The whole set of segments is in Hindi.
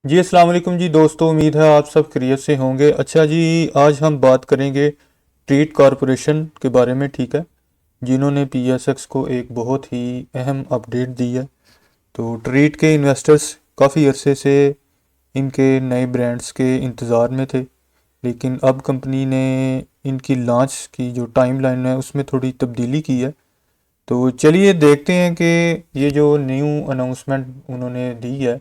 जी अस्सलाम वालेकुम जी दोस्तों, उम्मीद है आप सब खैरियत से होंगे। अच्छा जी, आज हम बात करेंगे ट्रीट कॉरपोरेशन के बारे में। ठीक है, जिन्होंने पीएसएक्स को एक बहुत ही अहम अपडेट दी है। तो ट्रीट के इन्वेस्टर्स काफ़ी अरसे से इनके नए ब्रांड्स के इंतज़ार में थे, लेकिन अब कंपनी ने इनकी लॉन्च की जो टाइमलाइन है उसमें थोड़ी तब्दीली की है। तो चलिए देखते हैं कि ये जो न्यू अनाउंसमेंट उन्होंने दी है,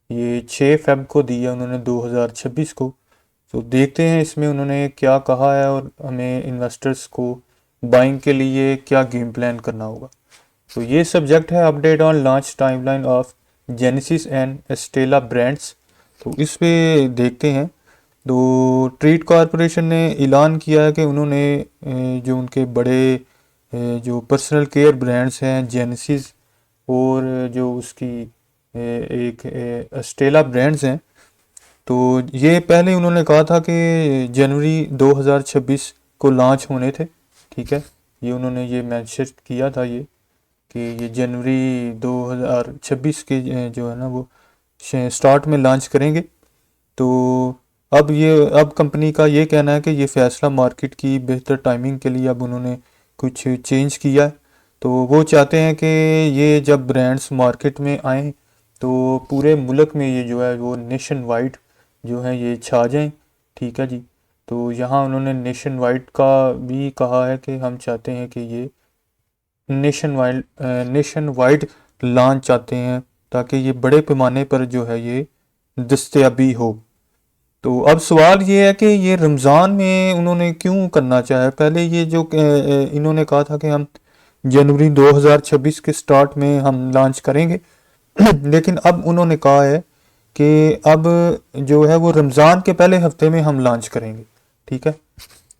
ये 6 फ़रवरी को दी है उन्होंने 2026 को। तो देखते हैं इसमें उन्होंने क्या कहा है और हमें इन्वेस्टर्स को बाइंग के लिए क्या गेम प्लान करना होगा। तो ये सब्जेक्ट है update on launch timeline of genesis and Estella brands. तो इस पे देखते हैं। तो ट्रीट कॉरपोरेशन ने ऐलान किया है कि उन्होंने जो उनके बड़े जो पर्सनल केयर ब्रांड्स हैं जेनेसिस और जो उसकी एक एस्टेला ब्रांड्स हैं, तो ये पहले उन्होंने कहा था कि जनवरी 2026 को लॉन्च होने थे। ठीक है, ये उन्होंने ये मैंशन किया था ये कि ये जनवरी 2026 के जो है ना वो स्टार्ट में लॉन्च करेंगे। तो अब कंपनी का ये कहना है कि ये फ़ैसला मार्केट की बेहतर टाइमिंग के लिए अब उन्होंने कुछ चेंज किया है। तो वो चाहते हैं कि ये जब ब्रांड्स मार्केट में आएँ तो पूरे मुल्क में ये जो है वो नेशन वाइड जो है ये छा जाएं। ठीक है जी। तो यहाँ उन्होंने नेशन वाइड का भी कहा है कि हम चाहते हैं कि ये नेशन वाइड लॉन्च चाहते हैं, ताकि ये बड़े पैमाने पर जो है ये दस्तयाबी हो। तो अब सवाल ये है कि ये रमज़ान में उन्होंने क्यों करना चाहा। पहले ये जो इन्होंने कहा था कि हम जनवरी 2026 के स्टार्ट में हम लॉन्च करेंगे लेकिन अब उन्होंने कहा है कि अब जो है वो रमज़ान के पहले हफ्ते में हम लॉन्च करेंगे। ठीक है,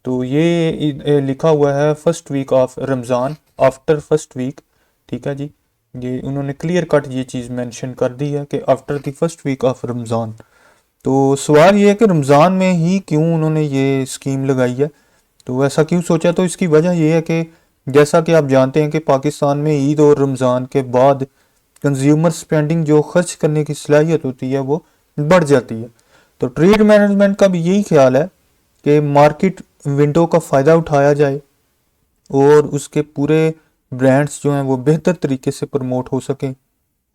तो ये लिखा हुआ है first week of Ramzan, after first week. ठीक है जी, ये उन्होंने क्लियर कट ये चीज़ मेंशन कर दी है कि after the first week of Ramzan. तो सवाल ये है कि रमज़ान में ही क्यों उन्होंने ये स्कीम लगाई है। तो ऐसा क्यों सोचा, तो इसकी वजह ये है कि जैसा कि आप जानते हैं कि पाकिस्तान में ईद और रमज़ान के बाद कंज्यूमर स्पेंडिंग जो खर्च करने की सलाहियत होती है वो बढ़ जाती है। तो ट्रेड मैनेजमेंट का भी यही ख्याल है कि मार्केट विंडो का फ़ायदा उठाया जाए और उसके पूरे ब्रांड्स जो हैं वो बेहतर तरीके से प्रमोट हो सकें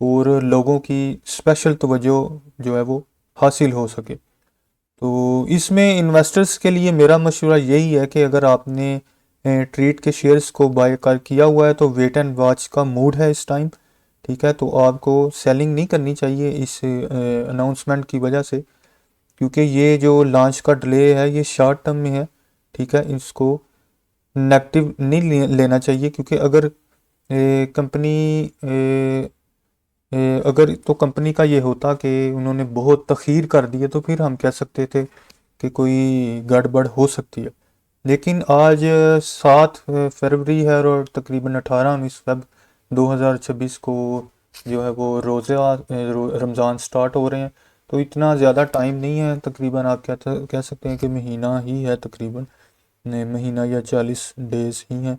और लोगों की स्पेशल तवज्जो जो है वो हासिल हो सके। तो इसमें इन्वेस्टर्स के लिए मेरा मशवरा यही है कि अगर आपने ट्रीट के शेयर्स को बाय कर किया हुआ है तो वेट एंड वॉच का मूड है इस टाइम। ठीक है, तो आपको सेलिंग नहीं करनी चाहिए इस अनाउंसमेंट की वजह से, क्योंकि ये जो लॉन्च का डिले है ये शॉर्ट टर्म में है। ठीक है, इसको नेगेटिव नहीं लेना चाहिए, क्योंकि अगर कंपनी अगर तो कंपनी का ये होता कि उन्होंने बहुत तखीर कर दी है तो फिर हम कह सकते थे कि कोई गड़बड़ हो सकती है। लेकिन आज 7 फरवरी है और तकरीबन 18-19 फ़रवरी 2026 को जो है वो रमज़ान स्टार्ट हो रहे हैं। तो इतना ज़्यादा टाइम नहीं है, तकरीबन आप कह सकते हैं कि महीना ही है, तकरीबन महीना या 40 डेज़ ही हैं।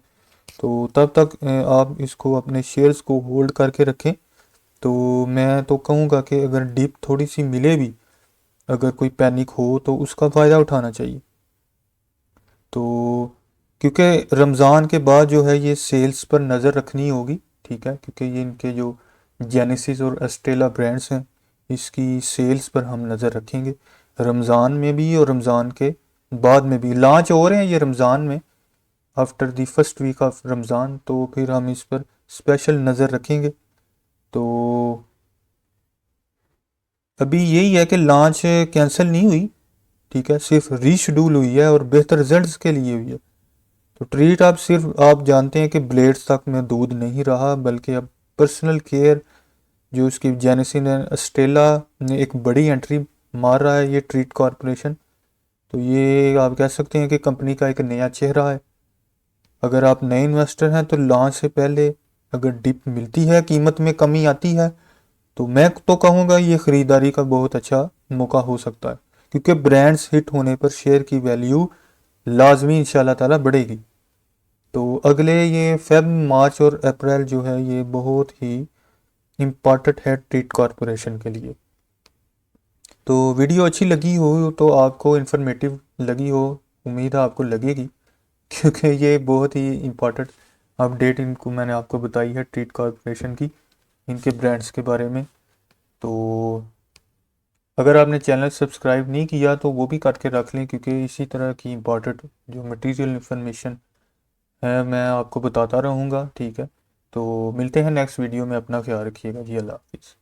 तो तब तक आप इसको अपने शेयर्स को होल्ड करके रखें। तो मैं तो कहूँगा कि अगर डिप थोड़ी सी मिले भी, अगर कोई पैनिक हो तो उसका फ़ायदा उठाना चाहिए। तो क्योंकि रमज़ान के बाद जो है ये सेल्स पर नज़र रखनी होगी। ठीक है, क्योंकि ये इनके जो जेनेसिस और एस्टेला ब्रांड्स हैं इसकी सेल्स पर हम नज़र रखेंगे, रमज़ान में भी और रमज़ान के बाद में भी। लॉन्च हो रहे हैं ये रमज़ान में, after the first week of Ramzan, तो फिर हम इस पर स्पेशल नज़र रखेंगे। तो अभी यही है कि लॉन्च कैंसिल नहीं हुई। ठीक है, सिर्फ रीशेड्यूल हुई है और बेहतर रिजल्ट्स के लिए हुई है। तो ट्रीट आप सिर्फ आप जानते हैं कि ब्लेड्स तक में दूध नहीं रहा, बल्कि अब पर्सनल केयर जो उसकी जेनेसिन अस्टेला ने एक बड़ी एंट्री मार रहा है ये ट्रीट कॉरपोरेशन। तो ये आप कह सकते हैं कि कंपनी का एक नया चेहरा है। अगर आप नए इन्वेस्टर हैं तो लॉन्च से पहले अगर डिप मिलती है, कीमत में कमी आती है, तो मैं तो कहूँगा ये ख़रीदारी का बहुत अच्छा मौका हो सकता है, क्योंकि ब्रांड्स हिट होने पर शेयर की वैल्यू लाजमी इंशाल्लाह ताला बढ़ेगी। तो अगले ये फेब मार्च और अप्रैल जो है ये बहुत ही इम्पॉर्टेंट है ट्रीट कॉरपोरेशन के लिए। तो वीडियो अच्छी लगी हो तो आपको इन्फॉर्मेटिव लगी हो, उम्मीद है आपको लगेगी, क्योंकि ये बहुत ही इम्पोर्टेंट अपडेट इनको मैंने आपको बताई है ट्रीट कॉर्पोरेशन की, इनके ब्रांड्स के बारे में। तो अगर आपने चैनल सब्सक्राइब नहीं किया तो वो भी करके रख लें, क्योंकि इसी तरह की इम्पोर्टेंट जो मटेरियल इन्फॉर्मेशन है मैं आपको बताता रहूँगा। ठीक है, तो मिलते हैं नेक्स्ट वीडियो में। अपना ख्याल रखिएगा जी। अल्लाह हाफिज़।